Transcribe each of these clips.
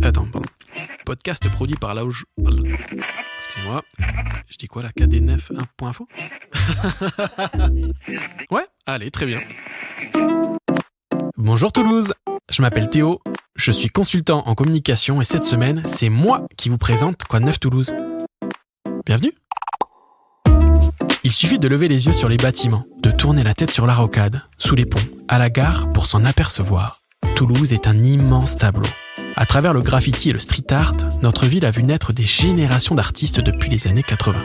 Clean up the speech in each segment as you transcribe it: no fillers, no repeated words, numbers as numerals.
Attends, pardon. Podcast produit par Lauge... Excusez-moi. Je dis quoi là? KD9.info. Ouais, allez, très bien. Bonjour Toulouse, je m'appelle Théo, je suis consultant en communication et cette semaine, c'est moi qui vous présente Quoi de neuf Toulouse. Bienvenue. Il suffit de lever les yeux sur les bâtiments, de tourner la tête sur la rocade, sous les ponts, à la gare pour s'en apercevoir. Toulouse est un immense tableau. À travers le graffiti et le street art, notre ville a vu naître des générations d'artistes depuis les années 80.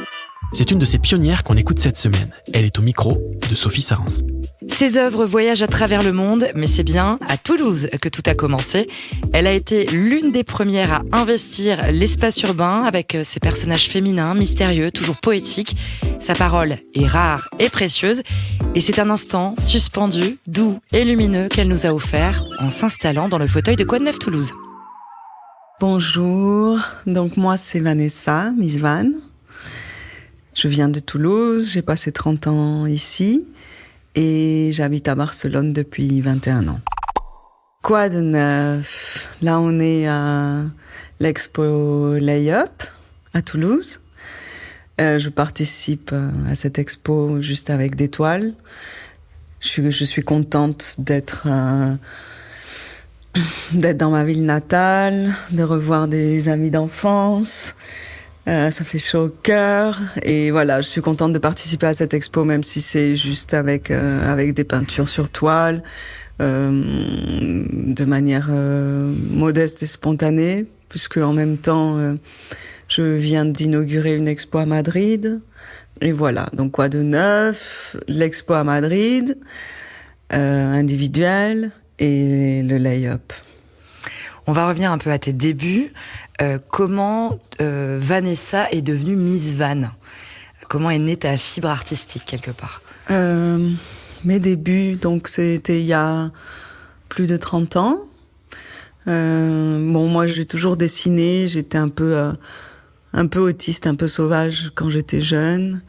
C'est une de ces pionnières qu'on écoute cette semaine. Elle est au micro de Sophie Sarens. Ses œuvres voyagent à travers le monde, mais c'est bien à Toulouse que tout a commencé. Elle a été l'une des premières à investir l'espace urbain avec ses personnages féminins, mystérieux, toujours poétiques. Sa parole est rare et précieuse, et c'est un instant suspendu, doux et lumineux qu'elle nous a offert en s'installant dans le fauteuil de Quoi de neuf Toulouse. Bonjour, donc moi c'est Vanessa, Miss Van. Je viens de Toulouse, j'ai passé 30 ans ici et j'habite à Barcelone depuis 21 ans. Quoi de neuf? Là on est à l'expo Layup à Toulouse. Je participe à cette expo juste avec des toiles. Je suis contente d'être dans ma ville natale, de revoir des amis d'enfance. Ça fait chaud au cœur. Et voilà, je suis contente de participer à cette expo, même si c'est juste avec des peintures sur toile, de manière modeste et spontanée, puisque en même temps, je viens d'inaugurer une expo à Madrid. Et voilà, donc quoi de neuf? L'expo à Madrid, individuelle, et le lay-up. On va revenir un peu à tes débuts. Comment Vanessa est devenue Miss Van? Comment est née ta fibre artistique quelque part? Mes débuts, donc c'était il y a plus de 30 ans. Moi j'ai toujours dessiné, j'étais un peu autiste, un peu sauvage quand j'étais jeune.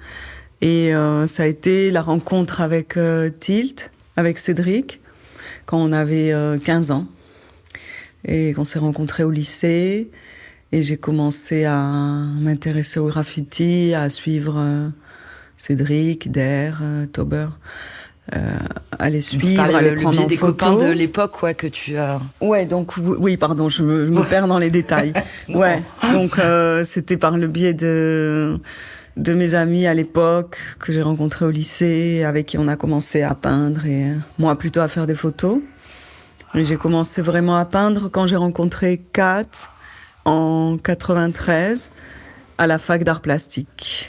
Et ça a été la rencontre avec Tilt, avec Cédric, quand on avait 15 ans. Et qu'on s'est rencontrés au lycée. Et j'ai commencé à m'intéresser au graffiti, à suivre Cédric, Der, Tauber, à les suivre, à les prendre en photo. Des copains de l'époque, quoi, que tu as... Ouais, donc, oui, pardon, je me perds dans les détails. Ouais, donc c'était par le biais de mes amis à l'époque, que j'ai rencontrés au lycée, avec qui on a commencé à peindre, et moi plutôt à faire des photos. Et j'ai commencé vraiment à peindre quand j'ai rencontré Kat en 93 à la fac d'art plastique.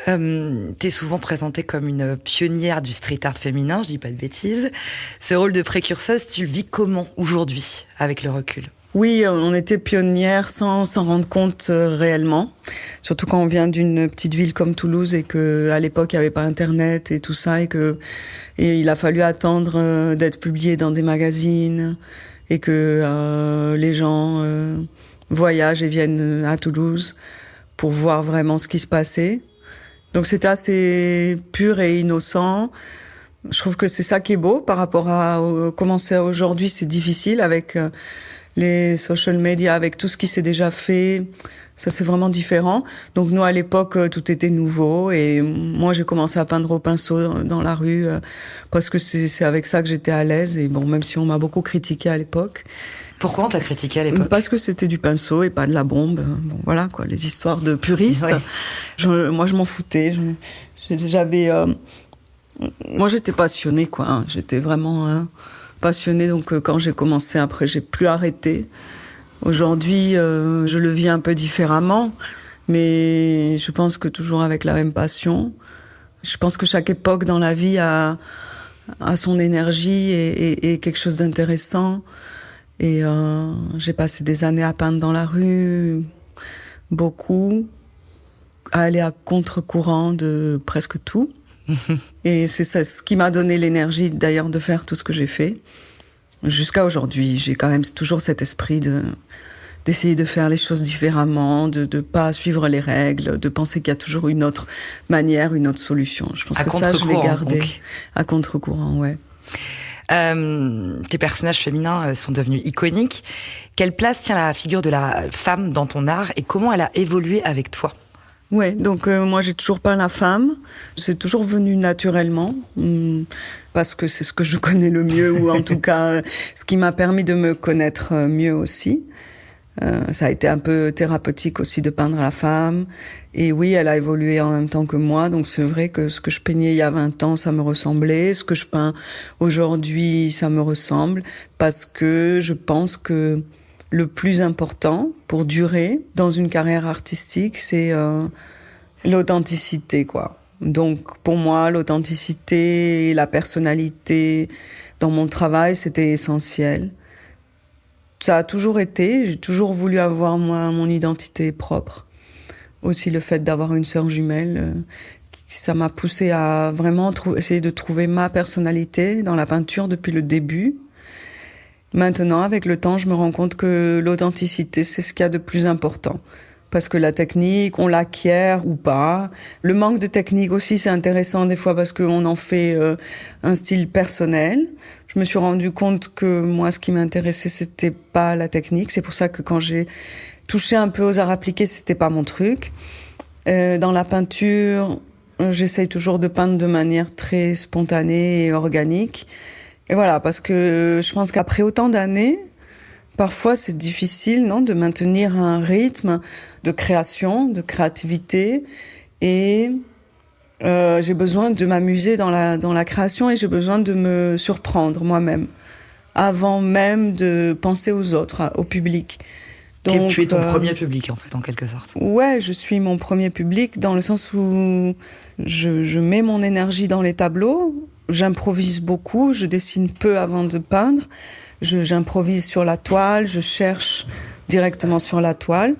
T'es souvent présentée comme une pionnière du street art féminin, je dis pas de bêtises. Ce rôle de précurseuse, tu le vis comment aujourd'hui, avec le recul? Oui, on était pionnières sans s'en rendre compte réellement. Surtout quand on vient d'une petite ville comme Toulouse et que à l'époque il y avait pas Internet et tout ça et il a fallu attendre d'être publié dans des magazines et que les gens voyagent et viennent à Toulouse pour voir vraiment ce qui se passait. Donc c'était assez pur et innocent. Je trouve que c'est ça qui est beau par rapport à comment c'est aujourd'hui, c'est difficile avec les social media, avec tout ce qui s'est déjà fait, ça c'est vraiment différent. Donc nous à l'époque tout était nouveau et moi j'ai commencé à peindre au pinceau dans la rue parce que c'est avec ça que j'étais à l'aise et bon même si on m'a beaucoup critiqué à l'époque. Pourquoi on t'a critiqué à l'époque? Parce que c'était du pinceau et pas de la bombe. Bon voilà quoi, les histoires de puristes. Ouais. Moi je m'en foutais. Moi j'étais passionnée quoi. Hein. J'étais vraiment passionnée, donc quand j'ai commencé, après j'ai plus arrêté. Aujourd'hui, je le vis un peu différemment, mais je pense que toujours avec la même passion. Je pense que chaque époque dans la vie a son énergie et quelque chose d'intéressant. Et j'ai passé des années à peindre dans la rue, beaucoup, à aller à contre-courant de presque tout. Et c'est ça, ce qui m'a donné l'énergie d'ailleurs de faire tout ce que j'ai fait. Jusqu'à aujourd'hui, j'ai quand même toujours cet esprit d'essayer de faire les choses différemment, de pas suivre les règles, de penser qu'il y a toujours une autre manière, une autre solution. Je pense que ça, je l'ai gardé. Donc. À contre-courant, ouais. Tes personnages féminins sont devenus iconiques. Quelle place tient la figure de la femme dans ton art et comment elle a évolué avec toi ? Ouais, donc moi j'ai toujours peint la femme. C'est toujours venu naturellement parce que c'est ce que je connais le mieux ou en tout cas ce qui m'a permis de me connaître mieux aussi. Ça a été un peu thérapeutique aussi de peindre la femme. Et oui, elle a évolué en même temps que moi. Donc c'est vrai que ce que je peignais il y a 20 ans, ça me ressemblait. Ce que je peins aujourd'hui, ça me ressemble. Parce que je pense que le plus important pour durer dans une carrière artistique, c'est l'authenticité, quoi. Donc pour moi, l'authenticité et la personnalité dans mon travail, c'était essentiel. Ça a toujours été, j'ai toujours voulu avoir moi mon identité propre. Aussi le fait d'avoir une sœur jumelle, ça m'a poussée à vraiment essayer de trouver ma personnalité dans la peinture depuis le début. Maintenant, avec le temps, je me rends compte que l'authenticité, c'est ce qu'il y a de plus important. Parce que la technique, on l'acquiert ou pas. Le manque de technique aussi, c'est intéressant des fois parce qu'on en fait un style personnel. Je me suis rendu compte que moi, ce qui m'intéressait, c'était pas la technique. C'est pour ça que quand j'ai touché un peu aux arts appliqués, c'était pas mon truc. Dans la peinture, j'essaye toujours de peindre de manière très spontanée et organique. Et voilà, parce que je pense qu'après autant d'années, parfois c'est difficile, non, de maintenir un rythme de création, de créativité. Et j'ai besoin de m'amuser dans la création et j'ai besoin de me surprendre moi-même, avant même de penser aux autres, au public. Donc, tu es ton premier public, en fait, en quelque sorte. Ouais, je suis mon premier public dans le sens où je mets mon énergie dans les tableaux. J'improvise beaucoup, je dessine peu avant de peindre. J'improvise sur la toile, je cherche directement sur la toile.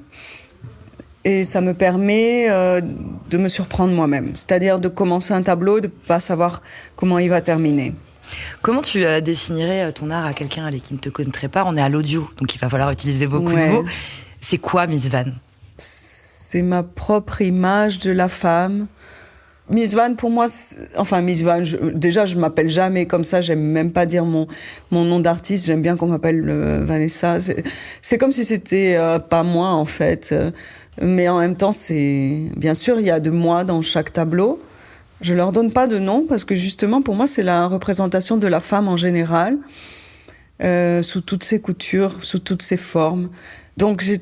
Et ça me permet de me surprendre moi-même. C'est-à-dire de commencer un tableau, de ne pas savoir comment il va terminer. Comment tu définirais ton art à quelqu'un qui ne te connaîtrait pas ? On est à l'audio, donc il va falloir utiliser beaucoup de mots. C'est quoi Miss Van ? C'est ma propre image de la femme. Miss Van, pour moi, Miss Van, déjà, je m'appelle jamais comme ça, j'aime même pas dire mon nom d'artiste, j'aime bien qu'on m'appelle Vanessa. C'est comme si c'était pas moi, en fait. Mais en même temps, bien sûr, il y a de moi dans chaque tableau. Je leur donne pas de nom parce que justement, pour moi, c'est la représentation de la femme en général, sous toutes ses coutures, sous toutes ses formes. Donc, j'ai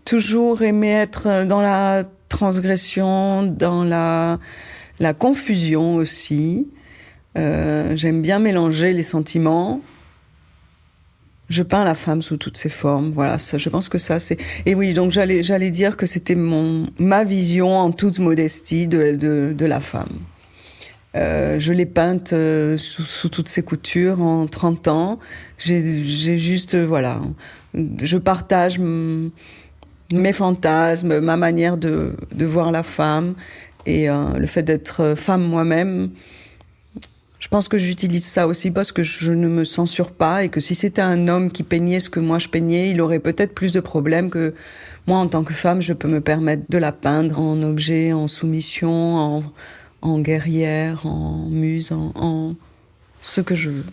toujours aimé être dans la transgression, dans la confusion aussi. J'aime bien mélanger les sentiments. Je peins la femme sous toutes ses formes. Voilà, ça, je pense que ça, c'est... Et oui, donc j'allais dire que c'était ma vision en toute modestie de la femme. Je l'ai peinte sous toutes ses coutures en 30 ans. J'ai juste, voilà, je partage mes fantasmes, ma manière de voir la femme et le fait d'être femme moi-même. Je pense que j'utilise ça aussi parce que je ne me censure pas et que si c'était un homme qui peignait ce que moi je peignais, il aurait peut-être plus de problèmes que moi en tant que femme. Je peux me permettre de la peindre en objet, en soumission, en guerrière, en muse, en ce que je veux.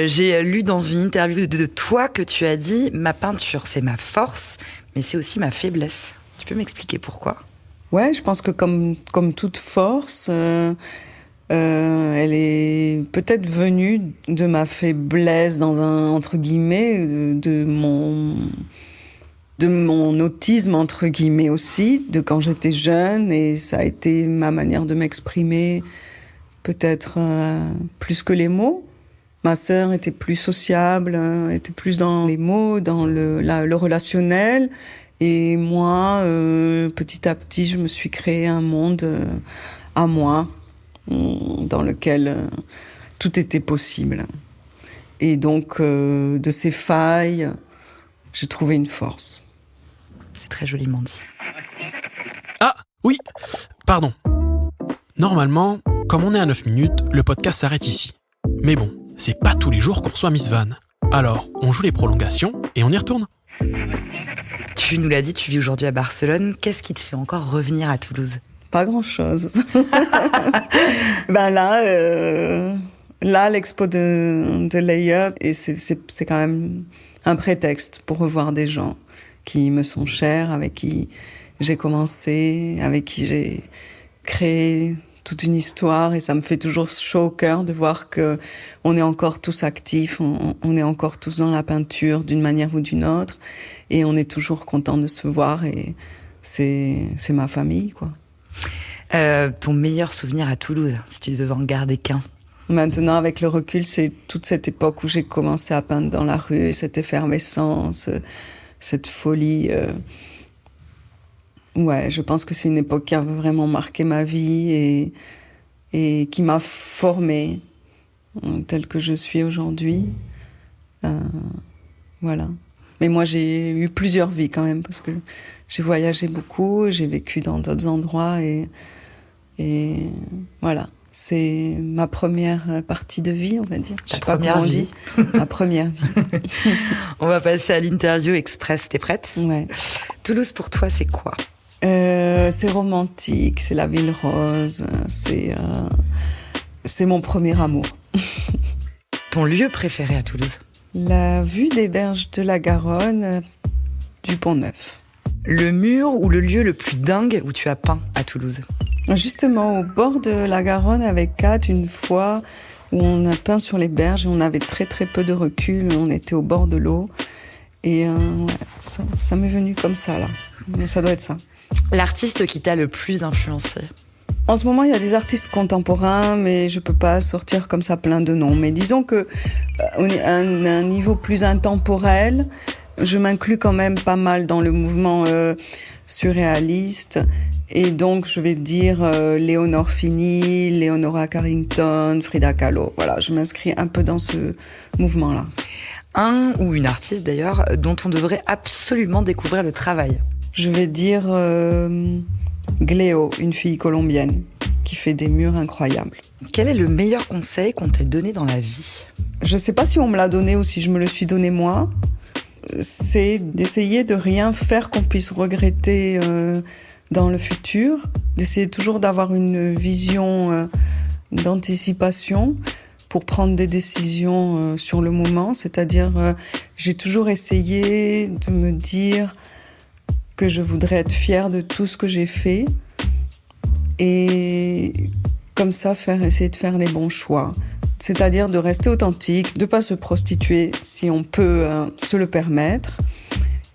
J'ai lu dans une interview de toi que tu as dit « Ma peinture, c'est ma force, mais c'est aussi ma faiblesse ». Tu peux m'expliquer pourquoi ? Ouais, je pense que comme toute force... elle est peut-être venue de ma faiblesse dans un entre guillemets de mon autisme entre guillemets aussi de quand j'étais jeune et ça a été ma manière de m'exprimer peut-être plus que les mots. Ma sœur était plus sociable, était plus dans les mots, dans le relationnel et moi petit à petit je me suis créé un monde à moi dans lequel tout était possible. Et donc, de ces failles, j'ai trouvé une force. C'est très joliment dit. Ah, oui, pardon. Normalement, comme on est à 9 minutes, le podcast s'arrête ici. Mais bon, c'est pas tous les jours qu'on reçoit Miss Van. Alors, on joue les prolongations et on y retourne. Tu nous l'as dit, tu vis aujourd'hui à Barcelone. Qu'est-ce qui te fait encore revenir à Toulouse ? Pas grand-chose. Ben là, Là, l'expo de Layup, et c'est quand même un prétexte pour revoir des gens qui me sont chers, avec qui j'ai commencé, avec qui j'ai créé toute une histoire, et ça me fait toujours chaud au cœur de voir que on est encore tous actifs, on est encore tous dans la peinture d'une manière ou d'une autre, et on est toujours content de se voir, et c'est ma famille, quoi. Ton meilleur souvenir à Toulouse, si tu devais en garder qu'un? Maintenant, avec le recul, c'est toute cette époque où j'ai commencé à peindre dans la rue, cette effervescence, cette folie. Ouais, je pense que c'est une époque qui a vraiment marqué ma vie et qui m'a formée telle que je suis aujourd'hui. Voilà. Mais moi, j'ai eu plusieurs vies quand même, parce que j'ai voyagé beaucoup, j'ai vécu dans d'autres endroits et voilà. C'est ma première partie de vie, on va dire. Je sais pas comment on dit. Ma première vie. On va passer à l'interview express. T'es prête? Ouais. Toulouse, pour toi, c'est quoi? C'est romantique, c'est la ville rose, c'est mon premier amour. Ton lieu préféré à Toulouse? La vue des berges de la Garonne, du Pont-Neuf. Le mur ou le lieu le plus dingue où tu as peint à Toulouse? Justement, au bord de la Garonne avec Kat, une fois où on a peint sur les berges, on avait très très peu de recul, on était au bord de l'eau. Et ouais, ça m'est venu comme ça, là. Ça doit être ça. L'artiste qui t'a le plus influencé? En ce moment, il y a des artistes contemporains, mais je peux pas sortir comme ça plein de noms. Mais disons que à un niveau plus intemporel, je m'inclus quand même pas mal dans le mouvement surréaliste. Et donc, je vais dire Léonore Fini, Leonora Carrington, Frida Kahlo. Voilà, je m'inscris un peu dans ce mouvement-là. Un ou une artiste d'ailleurs dont on devrait absolument découvrir le travail? Je vais dire Gléo, une fille colombienne qui fait des murs incroyables. Quel est le meilleur conseil qu'on t'ait donné dans la vie? Je sais pas si on me l'a donné ou si je me le suis donné moi. C'est d'essayer de rien faire qu'on puisse regretter dans le futur, d'essayer toujours d'avoir une vision d'anticipation pour prendre des décisions sur le moment. C'est-à-dire, j'ai toujours essayé de me dire que je voudrais être fière de tout ce que j'ai fait et comme ça essayer de faire les bons choix. C'est-à-dire de rester authentique, de pas se prostituer si on peut se le permettre.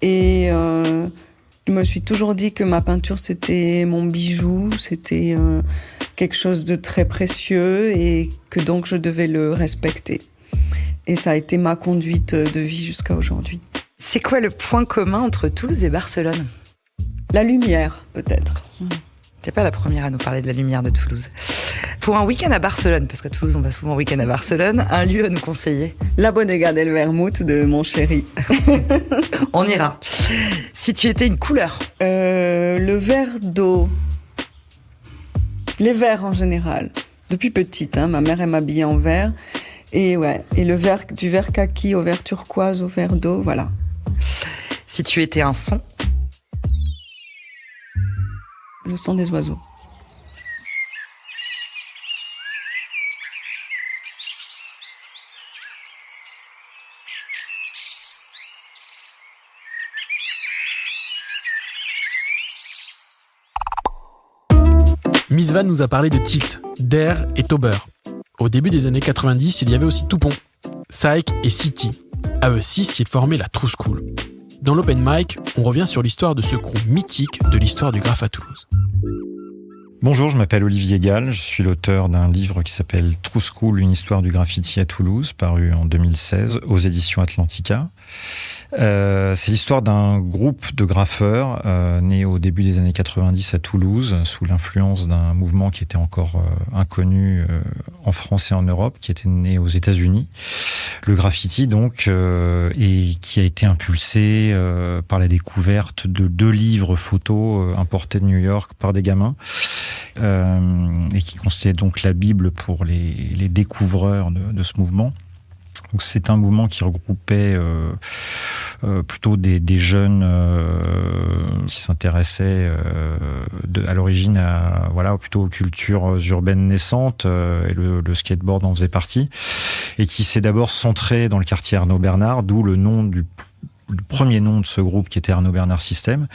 Et je me suis toujours dit que ma peinture c'était mon bijou, c'était quelque chose de très précieux et que donc je devais le respecter. Et ça a été ma conduite de vie jusqu'à aujourd'hui. C'est quoi le point commun entre Toulouse et Barcelone? La lumière, peut-être. T'es pas la première à nous parler de la lumière de Toulouse. Pour un week-end à Barcelone, parce qu'à Toulouse on va souvent au week-end à Barcelone, un lieu à nous conseiller? La Bodega del Vermouth de mon chéri. On ira. Si tu étais une couleur? Le vert d'eau. Les verts en général. Depuis petite, ma mère elle m'habillait en vert. Et ouais, et le vert, du vert kaki au vert turquoise au vert d'eau, voilà. Si tu étais un son? Le son des oiseaux. Miss Van nous a parlé de Tilt, d'Air et Tauber. Au début des années 90, il y avait aussi Toupon, Saïk et City. À eux 6, ils formaient la True School. Dans l'Open Mic, on revient sur l'histoire de ce crew mythique de l'histoire du graff à Toulouse. Bonjour, je m'appelle Olivier Gall, je suis l'auteur d'un livre qui s'appelle True School, une histoire du graffiti à Toulouse, paru en 2016 aux éditions Atlantica. C'est l'histoire d'un groupe de graffeurs né au début des années 90 à Toulouse, sous l'influence d'un mouvement qui était encore inconnu en France et en Europe, qui était né aux États-Unis. Le graffiti, donc, et qui a été impulsé par la découverte de 2 livres photos importés de New York par des gamins. Et qui constituait donc la Bible pour les découvreurs de ce mouvement. Donc c'est un mouvement qui regroupait plutôt des jeunes qui s'intéressaient à l'origine plutôt aux cultures urbaines naissantes, et le skateboard en faisait partie, et qui s'est d'abord centré dans le quartier Arnaud Bernard, d'où le premier nom de ce groupe qui était Arnaud Bernard System.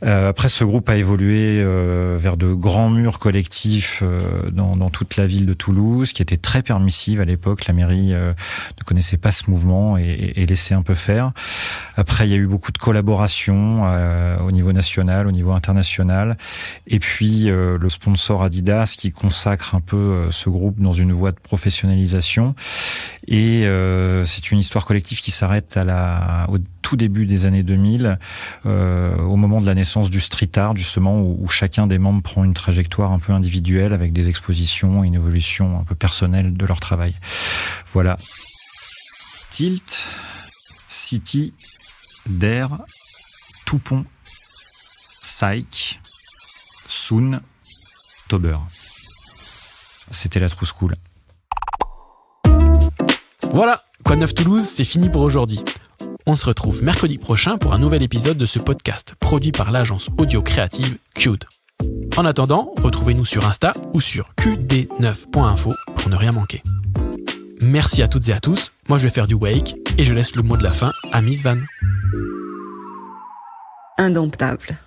Après, ce groupe a évolué vers de grands murs collectifs dans toute la ville de Toulouse, qui était très permissive à l'époque. La mairie ne connaissait pas ce mouvement et laissait un peu faire. Après, il y a eu beaucoup de collaborations au niveau national, au niveau international. Et puis, le sponsor Adidas qui consacre un peu ce groupe dans une voie de professionnalisation. Et c'est une histoire collective qui s'arrête au tout début des années 2000, au moment de la naissance du street art, justement, où chacun des membres prend une trajectoire un peu individuelle avec des expositions et une évolution un peu personnelle de leur travail. Voilà. Tilt, City, Dare, Toupon, Psych, Soon, Tober. C'était la True School. Voilà, Quoi de neuf Toulouse, c'est fini pour aujourd'hui. On se retrouve mercredi prochain pour un nouvel épisode de ce podcast produit par l'agence audio créative Qd. En attendant, retrouvez-nous sur Insta ou sur qd9.info pour ne rien manquer. Merci à toutes et à tous, moi je vais faire du wake et je laisse le mot de la fin à Miss Van. Indomptable.